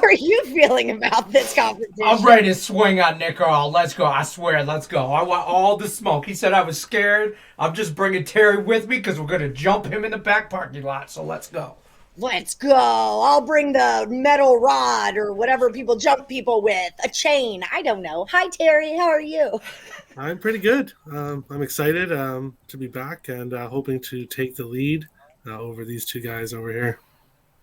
are you feeling about this competition? I'm ready to swing on Nick Earl. Let's go. I swear, let's go. I want all the smoke. He said I was scared. I'm just bringing Terry with me because we're going to jump him in the back parking lot. So let's go. Let's go. I'll bring the metal rod or whatever people jump people with, a chain. I don't know. Hi, Terry. How are you? I'm pretty good. I'm excited to be back and hoping to take the lead over these two guys over here.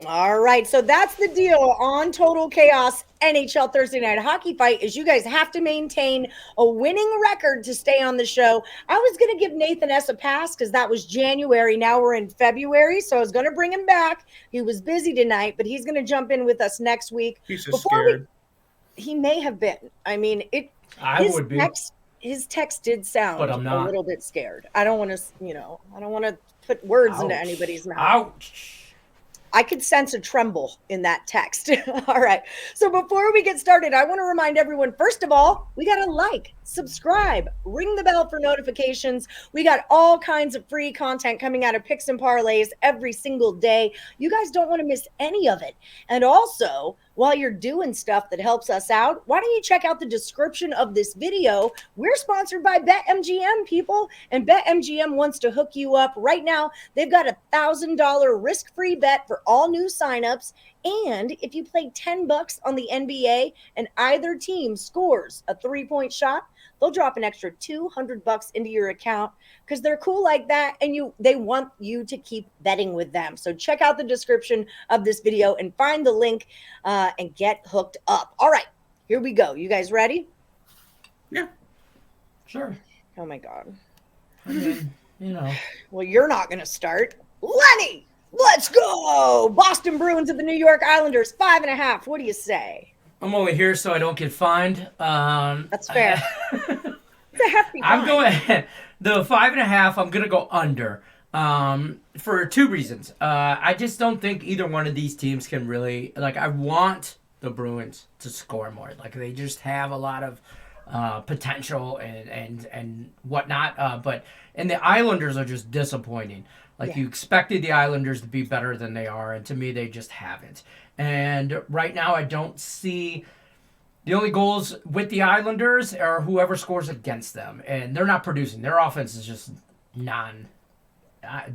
All right, so that's the deal on Total Chaos NHL Thursday Night Hockey Fight is you guys have to maintain a winning record to stay on the show. I was going to give Nathan S. a pass because that was January. Now we're in February, so I was going to bring him back. He was busy tonight, but he's going to jump in with us next week. He's just scared. He may have been. I mean, would be. His text did sound But I'm not. a little bit scared. I don't want to put words into anybody's mouth. Ouch. I could sense a tremble in that text. All right. So before we get started, I want to remind everyone, first of all, we got to like, subscribe, ring the bell for notifications. We got all kinds of free content coming out of Picks and Parlays every single day. You guys don't want to miss any of it. And also, while you're doing stuff that helps us out, why don't you check out the description of this video? We're sponsored by BetMGM, people, and BetMGM wants to hook you up. Right now, they've got $1,000 risk-free bet for all new signups. And if you play $10 on the NBA and either team scores a 3-point shot, they'll drop an extra $200 into your account because they're cool like that, and they want you to keep betting with them. So check out the description of this video and find the link and get hooked up. All right, here we go. You guys ready? Yeah. Sure. Oh my God. I mean, Well, you're not going to start. Lenny, let's go. Boston Bruins at the New York Islanders, 5.5. What do you say? I'm only here so I don't get fined. That's fair. It's a hefty fine. I'm going the 5.5. I'm gonna go under. For two reasons. I just don't think either one of these teams can really I want the Bruins to score more. They just have a lot of potential and whatnot. And the Islanders are just disappointing. You expected the Islanders to be better than they are, and to me, they just haven't. And right now, I don't see the only goals with the Islanders are whoever scores against them, and they're not producing. Their offense is just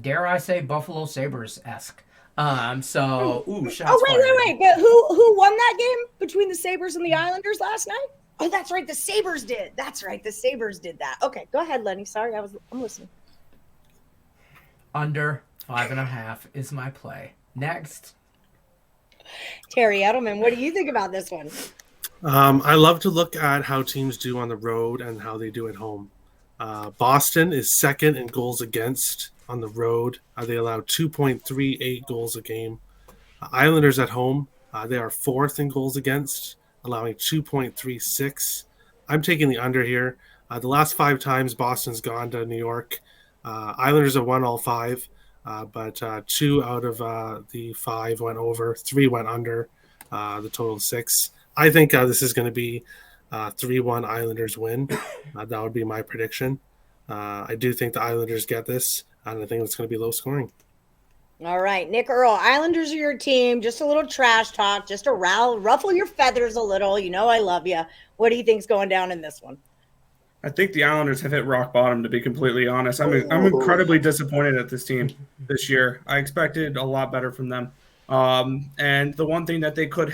dare I say, Buffalo Sabres-esque. Shots Oh, fired. wait. But who won that game between the Sabres and the Islanders last night? Oh, that's right. The Sabres did. That's right. The Sabres did that. Okay, go ahead, Lenny. Sorry, I'm listening. Under 5.5 is my play. Next. Terry Edelman, what do you think about this one? I love to look at how teams do on the road and how they do at home. Boston is second in goals against on the road. They allow 2.38 goals a game. Islanders at home, they are fourth in goals against, allowing 2.36. I'm taking the under here. The last 5 times Boston's gone to New York, Islanders have won all 5. But 2 out of the 5 went over, 3 went under, the total of 6. I think this is going to be 3-1 Islanders win. That would be my prediction. I do think the Islanders get this, and I think it's going to be low scoring. All right, Nick Earl, Islanders are your team. Just a little trash talk, just to ruffle your feathers a little. You know I love you. What do you think's going down in this one? I think the Islanders have hit rock bottom, to be completely honest. I'm incredibly disappointed at this team this year. I expected a lot better from them. And the one thing that they could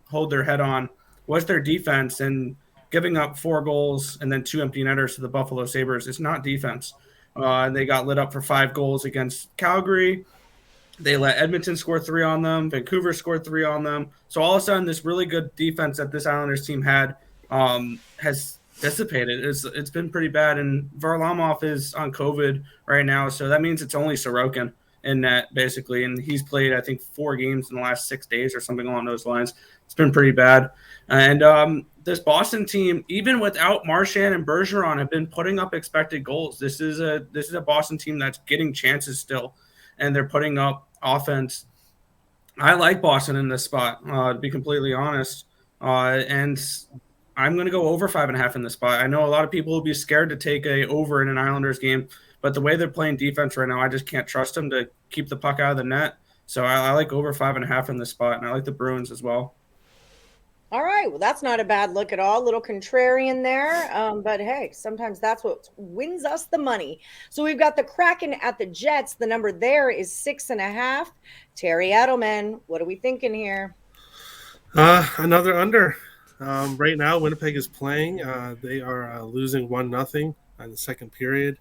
hold their head on was their defense, and giving up 4 goals and then 2 empty netters to the Buffalo Sabres is not defense. They got lit up for 5 goals against Calgary. They let Edmonton score 3 on them. Vancouver scored 3 on them. So all of a sudden, this really good defense that this Islanders team had has dissipated. It's been pretty bad, and Varlamov is on COVID right now, so that means it's only Sorokin in net basically, and he's played I think 4 games in the last 6 days or something along those lines. It's been pretty bad, and this Boston team, even without Marchand and Bergeron, have been putting up expected goals. This is a Boston team that's getting chances still, and they're putting up offense. I like Boston in this spot, to be completely honest, and I'm going to go over 5.5 in this spot. I know a lot of people will be scared to take a over in an Islanders game, but the way they're playing defense right now, I just can't trust them to keep the puck out of the net. So I like over 5.5 in this spot, and I like the Bruins as well. All right. Well, that's not a bad look at all. A little contrarian there. But hey, sometimes that's what wins us the money. So we've got the Kraken at the Jets. The number there is 6.5. Terry Edelman, what are we thinking here? Another under. Right now, Winnipeg is playing. They are losing 1-0 in the second period.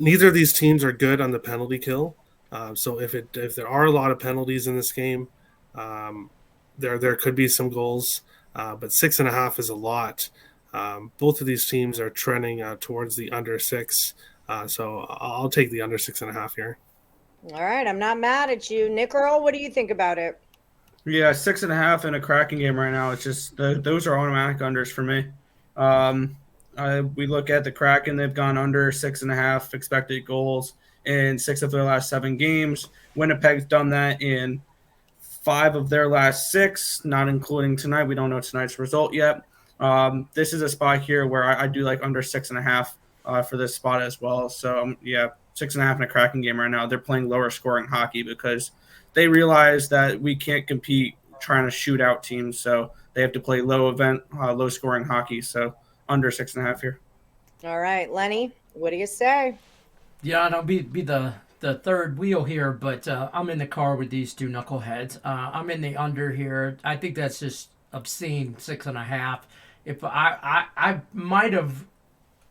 Neither of these teams are good on the penalty kill. So if there are a lot of penalties in this game, there could be some goals. But 6.5 is a lot. Both of these teams are trending towards the under 6. So I'll take the under 6.5 here. All right. I'm not mad at you. Nick Earl, what do you think about it? Yeah, 6.5 in a Kraken game right now. It's just those are automatic unders for me. We look at the Kraken; they've gone under 6.5 expected goals in 6 of their last 7 games. Winnipeg's done that in 5 of their last 6, not including tonight. We don't know tonight's result yet. This is a spot here where I do like under 6.5 for this spot as well. So yeah, 6.5 in a Kraken game right now. They're playing lower scoring hockey because they realize that we can't compete trying to shoot out teams, so they have to play low scoring hockey. So under 6.5 here. All right, Lenny, what do you say? Yeah, and I'll be the third wheel here, but I'm in the car with these two knuckleheads. I'm in the under here. I think that's just obscene, 6.5. If I might have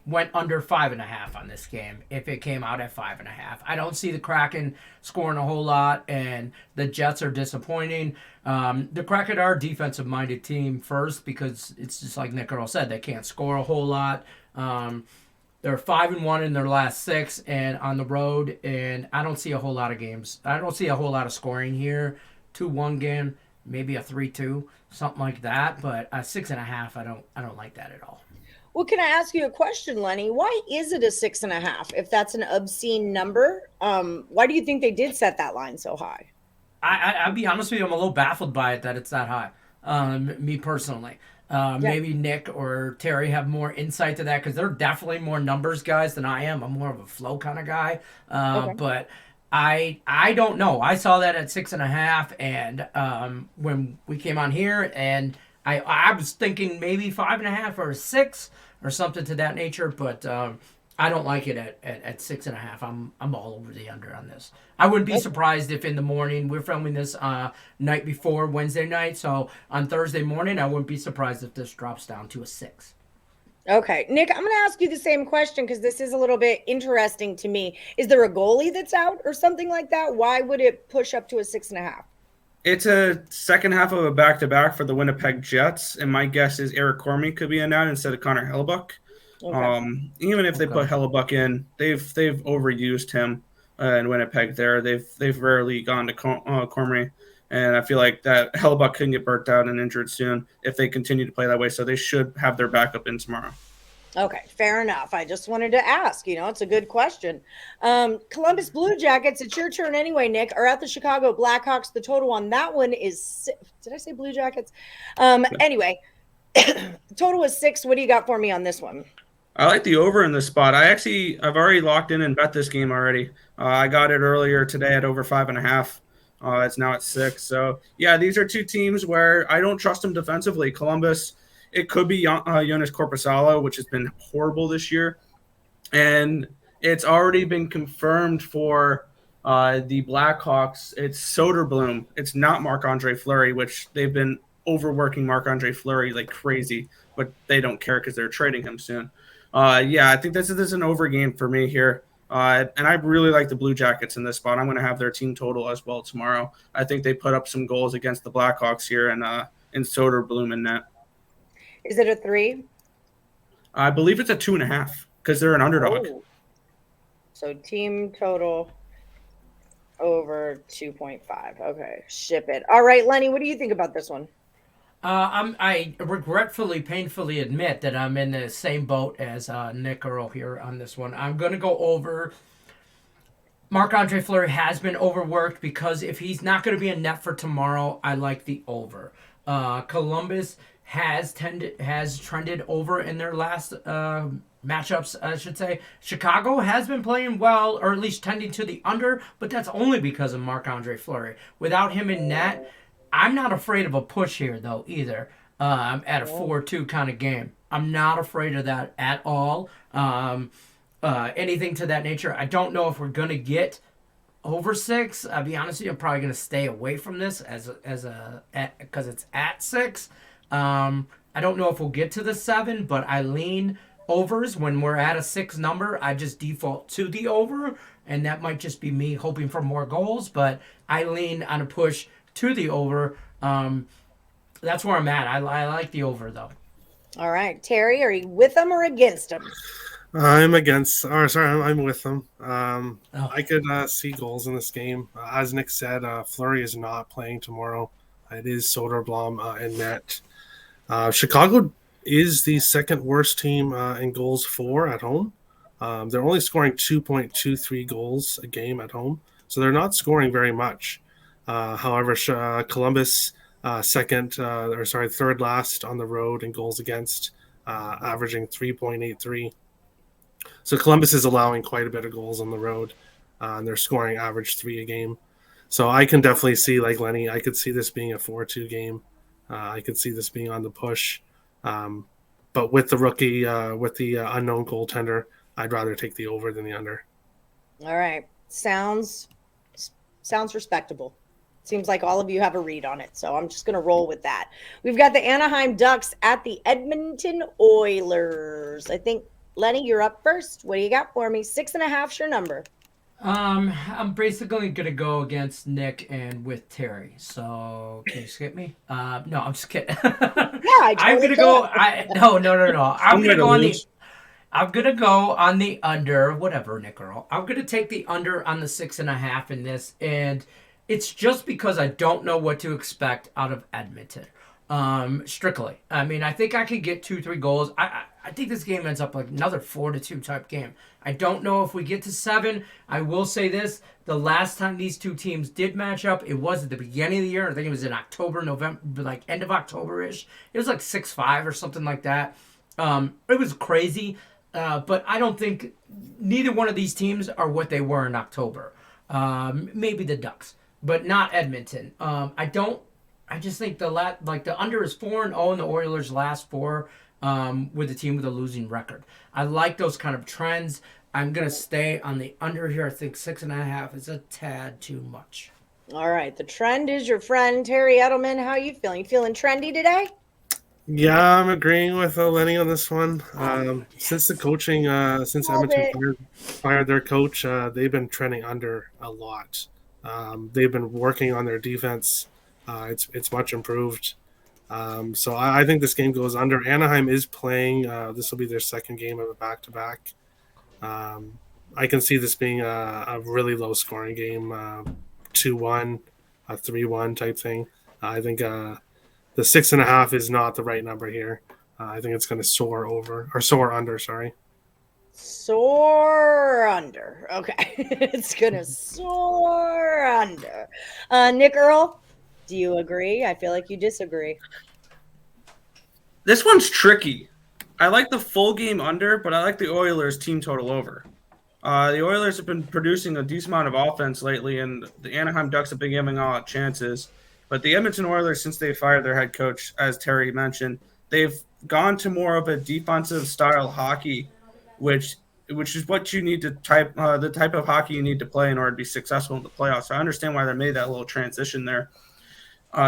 went under 5.5 on this game if it came out at 5.5. I don't see the Kraken scoring a whole lot, and the Jets are disappointing. The Kraken are a defensive-minded team first because it's just like Nick Earl said, they can't score a whole lot. They're 5-1 in their last 6 and on the road, and I don't see a whole lot of games. I don't see a whole lot of scoring here. 2-1 game, maybe a 3-2, something like that. But 6.5, I don't like that at all. Well, can I ask you a question, Lenny? Why is it a 6.5? If that's an obscene number, why do you think they did set that line so high? I'll be honest with you, I'm a little baffled by it that it's that high. Me personally. Maybe Nick or Terry have more insight to that because they're definitely more numbers guys than I am. I'm more of a flow kind of guy. Okay. But I don't know. I saw that at 6.5, and when we came on here, and I was thinking maybe 5.5 or 6 or something to that nature, but I don't like it at 6.5. I'm all over the under on this. I wouldn't be surprised if in the morning, we're filming this night before Wednesday night, so on Thursday morning, I wouldn't be surprised if this drops down to a 6. Okay. Nick, I'm going to ask you the same question because this is a little bit interesting to me. Is there a goalie that's out or something like that? Why would it push up to a 6.5? It's a second half of a back-to-back for the Winnipeg Jets, and my guess is Eric Cormier could be in that instead of Connor Hellebuck. Okay. Even if they put Hellebuck in, they've overused him in Winnipeg. They've rarely gone to Cormier, and I feel like that Hellebuck couldn't get burnt out and injured soon if they continue to play that way. So they should have their backup in tomorrow. Okay, fair enough. I just wanted to ask. It's a good question. Columbus Blue Jackets, it's your turn anyway, Nick, are at the Chicago Blackhawks. The total on that one is did I say Blue Jackets? Anyway, total is 6. What do you got for me on this one? I like the over in this spot. I've already locked in and bet this game already. I got it earlier today at over 5.5. It's now at 6. So yeah, these are two teams where I don't trust them defensively. Columbus, it could be Jonas Korpisalo, which has been horrible this year. And it's already been confirmed for the Blackhawks. It's Soderblom. It's not Marc-Andre Fleury, which they've been overworking Marc-Andre Fleury like crazy, but they don't care because they're trading him soon. Yeah, I think this is an over game for me here. And I really like the Blue Jackets in this spot. I'm going to have their team total as well tomorrow. I think they put up some goals against the Blackhawks here and Soderblom in net. Is it a 3? I believe it's a 2.5 because they're an underdog. Oh. So team total over 2.5. Okay, ship it. All right, Lenny, what do you think about this one? I regretfully, painfully admit that I'm in the same boat as Nick Earl here on this one. I'm going to go over. Marc-Andre Fleury has been overworked because if he's not going to be in net for tomorrow, I like the over. Columbus has trended over in their last matchups, I should say. Chicago has been playing well, or at least tending to the under, but that's only because of Marc-Andre Fleury. Without him in net, I'm not afraid of a push here, though, either. At a 4-2 kind of game. I'm not afraid of that at all. Anything to that nature. I don't know if we're going to get over 6. I'll be honest with you, I'm probably going to stay away from this because it's at 6. I don't know if we'll get to the 7, but I lean overs when we're at a 6 number. I just default to the over, and that might just be me hoping for more goals, but I lean on a push to the over. That's where I'm at. I like the over, though. All right. Terry, are you with them or against them? I'm with them. I could see goals in this game. As Nick said, Fleury is not playing tomorrow. It is Soderblom in net. Chicago is the second worst team in goals for at home. They're only scoring 2.23 goals a game at home, so they're not scoring very much. However, Columbus third last on the road in goals against, averaging 3.83. So Columbus is allowing quite a bit of goals on the road, and they're scoring average 3 a game. So I can definitely see, like Lenny, I could see this being a 4-2 game. I could see this being on the push. But with the rookie, with the unknown goaltender, I'd rather take the over than the under. All right. Sounds respectable. Seems like all of you have a read on it, so I'm just going to roll with that. We've got the Anaheim Ducks at the Edmonton Oilers. I think, Lenny, you're up first. What do you got for me? 6.5's your number. I'm basically gonna go against Nick and with Terry. So can you skip me? No, I'm just kidding. Yeah, I'm gonna go. No. I'm gonna go on the. I'm gonna go on the under. Whatever, Nick Earl. I'm gonna take the under on the 6.5 in this, and it's just because I don't know what to expect out of Edmonton. Strictly. I mean, I think I could get 2-3 goals. I think this game ends up like another 4-2 type game. I don't know if we get to 7. I will say this. The last time these two teams did match up, it was at the beginning of the year. I think it was in October, November, like end of October-ish. It was like 6-5 or something like that. It was crazy. But I don't think neither one of these teams are what they were in October. Maybe the Ducks, but not Edmonton. I just think the under is 4-0 in the Oilers' last 4 with a team with a losing record. I like those kind of trends. I'm going to stay on the under here. I think 6.5 is a tad too much. All right. The trend is your friend, Terry Edelman. How are you feeling? You feeling trendy today? Yeah, I'm agreeing with Lenny on this one. Since the coaching, since Edmonton fired their coach, they've been trending under a lot. They've been working on their defense. It's much improved. So I think this game goes under. Anaheim is playing. This will be their second game of a back-to-back. I can see this being a really low-scoring game, 2-1, a 3-1 type thing. I think the 6.5 is not the right number here. I think it's going to soar under. Sorry. Soar under. Okay. It's going to soar under. Nick Earl, do you agree? I feel like you disagree. This one's tricky. I like the full game under, but I like the Oilers team total over. The Oilers have been producing a decent amount of offense lately, and the Anaheim Ducks have been giving all out chances. But the Edmonton Oilers, since they fired their head coach, as Terry mentioned, they've gone to more of a defensive style hockey, which is what you need to the type of hockey you need to play in order to be successful in the playoffs. So I understand why they made that little transition there.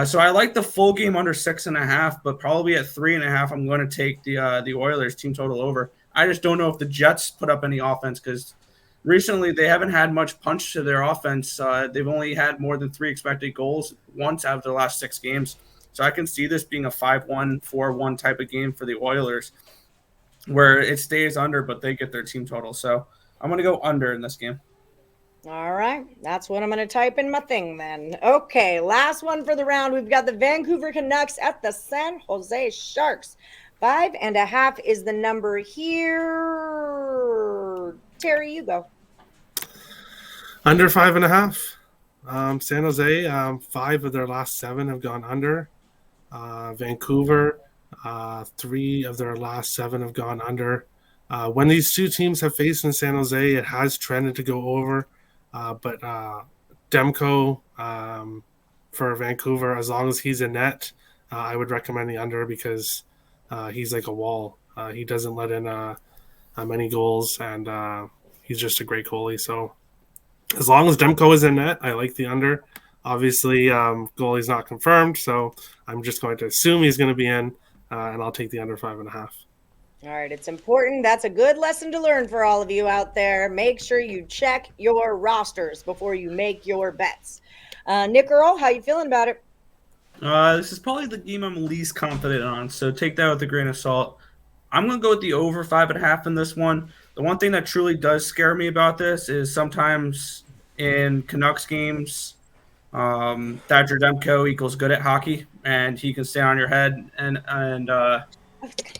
So I like the full game under 6.5, but probably at 3.5, I'm going to take the Oilers team total over. I just don't know if the Jets put up any offense because recently they haven't had much punch to their offense. They've only had more than 3 expected goals once out of their last 6 games. So I can see this being a 5-1, 4-1 type of game for the Oilers where it stays under, but they get their team total. So I'm going to go under in this game. All right. That's what I'm going to type in my thing then. Okay. Last one for the round. We've got the Vancouver Canucks at the San Jose Sharks. 5.5 is the number here. Terry, you go. Under 5.5. San Jose, 5 of their last 7 have gone under. Vancouver, 3 of their last 7 have gone under. When these two teams have faced in San Jose, it has trended to go over. But Demko for Vancouver, as long as he's in net, I would recommend the under because he's like a wall. He doesn't let in many goals, and he's just a great goalie. So as long as Demko is in net, I like the under. Obviously, goalie's not confirmed, so I'm just going to assume he's going to be in, and I'll take the under 5.5. All right, it's important. That's a good lesson to learn for all of you out there. Make sure you check your rosters before you make your bets. Nick Earl, how you feeling about it? This is probably the game I'm least confident on, so take that with a grain of salt. I'm going to go with the over 5.5 in this one. The one thing that truly does scare me about this is sometimes in Canucks games, Thatcher Demko equals good at hockey, and he can stay on your head. And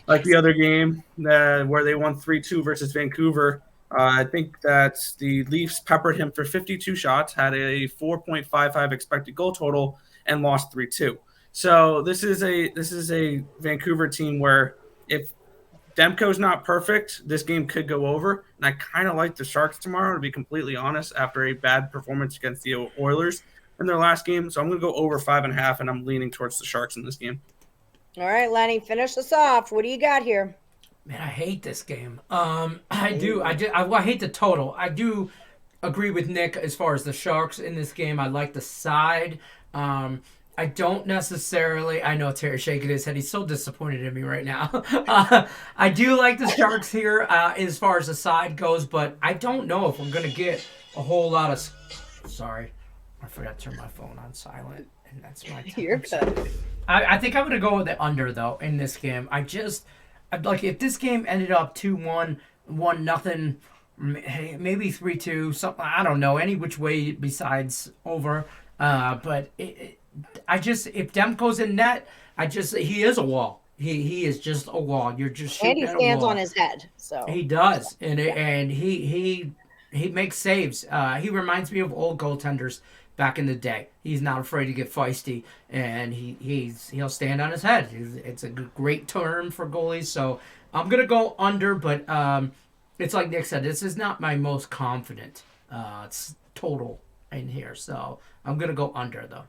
like the other game where they won 3-2 versus Vancouver, I think that the Leafs peppered him for 52 shots, had a 4.55 expected goal total, and lost 3-2. So this is a Vancouver team where if Demko's not perfect, this game could go over. And I kind of like the Sharks tomorrow, to be completely honest, after a bad performance against the Oilers in their last game. So I'm going to go over 5.5, and I'm leaning towards the Sharks in this game. All right, Lenny, finish us off. What do you got here? Man, I hate this game. I do. I hate the total. I do agree with Nick as far as the Sharks in this game. I like the side. I don't necessarily. I know Terry's shaking his head. He's so disappointed in me right now. I do like the Sharks here as far as the side goes, but I don't know if we're gonna get a whole lot of. Sorry, I forgot to turn my phone on silent, and that's my time. You're good. I think I'm gonna go with the under though in this game. I'd like if this game ended up 2-1, 1-0, maybe 3-2, something. I don't know any which way besides over. But if Demko's in net, he is a wall. He is just a wall. You're just shooting And he stands on his head. So he does, and he makes saves. He reminds me of old goaltenders back in the day. He's not afraid to get feisty, and he'll stand on his head. It's a great term for goalies. So I'm gonna go under, but it's like Nick said, this is not my most confident it's total in here. So I'm gonna go under though.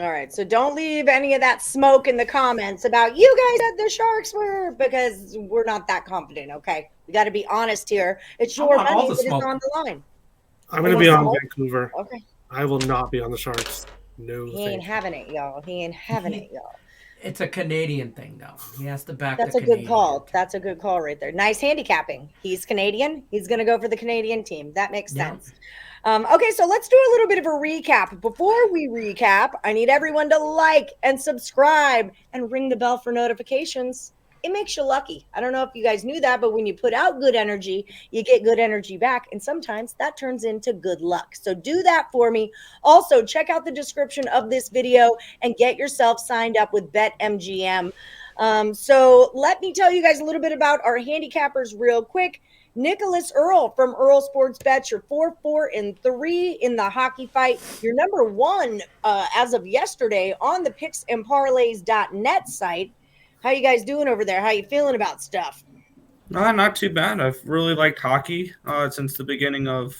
all right, so don't leave any of that smoke in the comments about you guys said the Sharks were, because we're not that confident, okay? We got to be honest here. It's your want all money the that is smoke. on the line. I'm going to be on Vancouver. Okay. I will not be on the Sharks. No, He ain't having it, y'all. He ain't having it, y'all. It's a Canadian thing though. He has to back. That's the a good Canadian. call. That's a good call right there. Nice handicapping. He's Canadian. He's going to go for the Canadian team. That makes sense. Okay, so let's do a little bit of a recap. Before we recap, I need everyone to like and subscribe and ring the bell for notifications. It makes you lucky. I don't know if you guys knew that, but when you put out good energy, you get good energy back. And sometimes that turns into good luck. So do that for me. Also, check out the description of this video and get yourself signed up with BetMGM. So let me tell you guys a little bit about our handicappers real quick. Nicholas Earl from Earl Sports Bets. You're 4-4-3 in the hockey fight. You're number one as of yesterday on the PicksandParlays.net site. How you guys doing over there? How you feeling about stuff? Not too bad. I've really liked hockey since the beginning of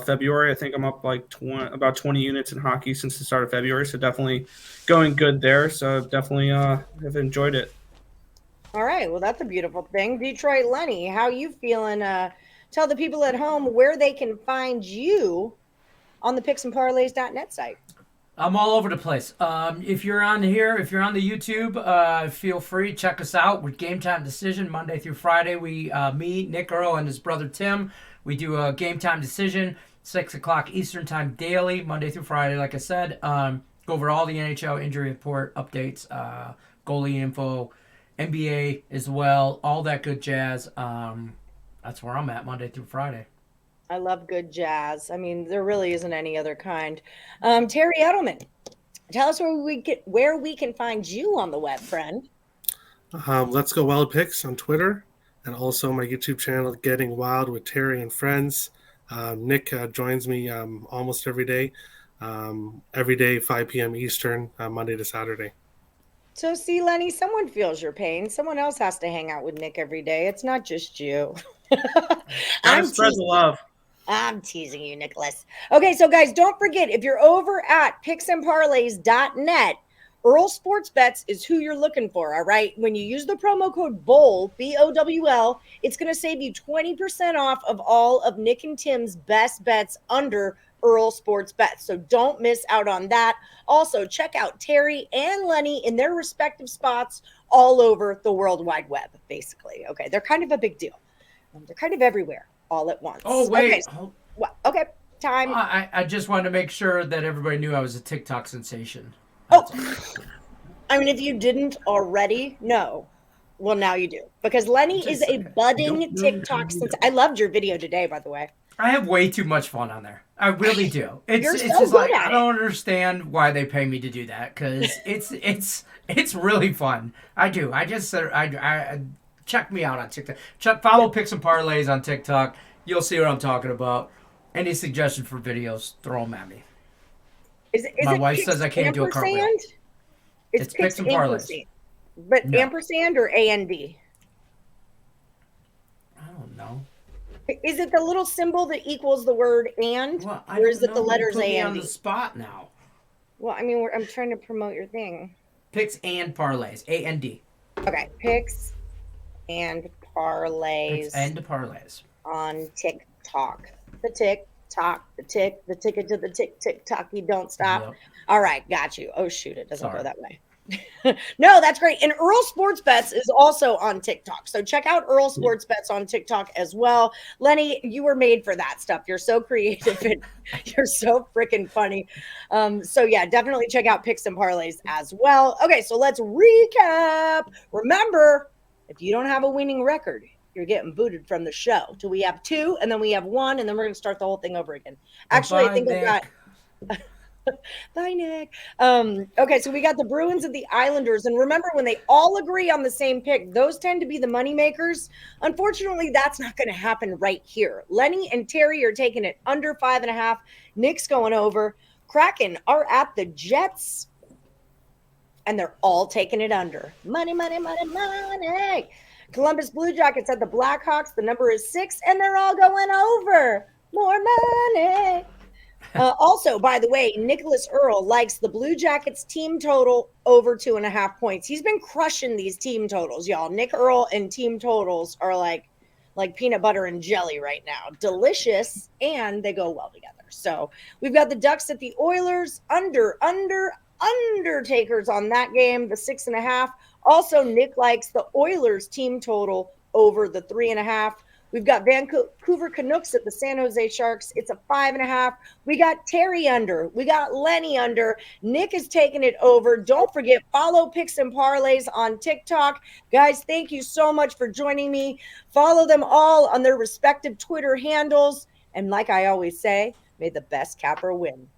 February. I think I'm up like about 20 units in hockey since the start of February. So definitely going good there. So definitely have enjoyed it. All right. Well, that's a beautiful thing. Detroit Lenny, how you feeling? Tell the people at home where they can find you on the PicksandParlays.net site. I'm all over the place. If you're on here, if you're on the YouTube, feel free, check us out with Game Time Decision Monday through Friday. We, me, Nick Earl, and his brother Tim, we do a Game Time Decision, 6 o'clock Eastern Time daily, Monday through Friday. Like I said, go over all the NHL injury report updates, goalie info, NBA as well, all that good jazz. That's where I'm at Monday through Friday. I love good jazz. I mean, there really isn't any other kind. Terry Edelman, tell us where we can find you on the web, friend. Let's Go Wild Picks on Twitter, and also my YouTube channel, Getting Wild with Terry and Friends. Nick joins me almost every day 5 p.m. Eastern, Monday to Saturday. So see, Lenny, someone feels your pain. Someone else has to hang out with Nick every day. It's not just you. Gotta spread the love. I'm teasing you, Nicholas. Okay, so guys, don't forget, if you're over at picksandparlays.net, Earl Sports Bets is who you're looking for, all right? When you use the promo code BOWL, B-O-W-L, it's going to save you 20% off of all of Nick and Tim's best bets under Earl Sports Bets. So don't miss out on that. Also, check out Terry and Lenny in their respective spots all over the World Wide Web, basically. Okay, they're kind of a big deal. They're kind of everywhere all at once. Oh, wait. Okay, okay, time. I just wanted to make sure that everybody knew I was a TikTok sensation. I mean, if you didn't already know, well, now you do. Because Lenny is a budding TikTok sensation. I loved your video today, by the way. I have way too much fun on there. I really do. You're It's so just good like at I don't understand why they pay me to do that because it's really fun. I do. I check me out on TikTok. Follow Picks and Parlays on TikTok. You'll see what I'm talking about. Any suggestions for videos, throw them at me. My wife says I can't do a cartwheel. It's Picks and Parlays. But no. Ampersand or A-N-D? I don't know. Is it the little symbol that equals the word and? Well, or is it the letters A and D? On the spot now. Well, I mean, I'm trying to promote your thing. Picks and Parlays. A-N-D. Okay. Picks and Parlays. Picks and Parlays. On TikTok. The TikTok. The ticket to the tick-tick-tock. You don't stop. Yep. All right. Got you. Oh, shoot. It doesn't go that way. No, that's great. And Earl Sports Bets is also on TikTok. So check out Earl Sports Bets on TikTok as well. Lenny, you were made for that stuff. You're so creative and you're so freaking funny. So yeah, definitely check out Picks and Parlays as well. Okay, so let's recap. Remember, if you don't have a winning record, you're getting booted from the show. Till we have 2, and then we have 1, and then we're going to start the whole thing over again. Actually, I think I've got... Bye, Nick. Okay, so we got the Bruins and the Islanders. And remember, when they all agree on the same pick, those tend to be the money makers. Unfortunately, that's not going to happen right here. Lenny and Terry are taking it under 5.5. Nick's going over. Kraken are at the Jets. And they're all taking it under. Money, money, money, money. Columbus Blue Jackets at the Blackhawks. The number is 6, and they're all going over. More money. Also, by the way, Nicholas Earl likes the Blue Jackets team total over 2.5 points. He's been crushing these team totals, y'all. Nick Earl and team totals are like peanut butter and jelly right now. Delicious, and they go well together. So we've got the Ducks at the Oilers, Undertakers on that game, the 6.5. Also, Nick likes the Oilers team total over the 3.5. We've got Vancouver Canucks at the San Jose Sharks. It's a 5.5. We got Terry under. We got Lenny under. Nick is taking it over. Don't forget, follow Picks and Parlays on TikTok. Guys, thank you so much for joining me. Follow them all on their respective Twitter handles. And like I always say, may the best capper win.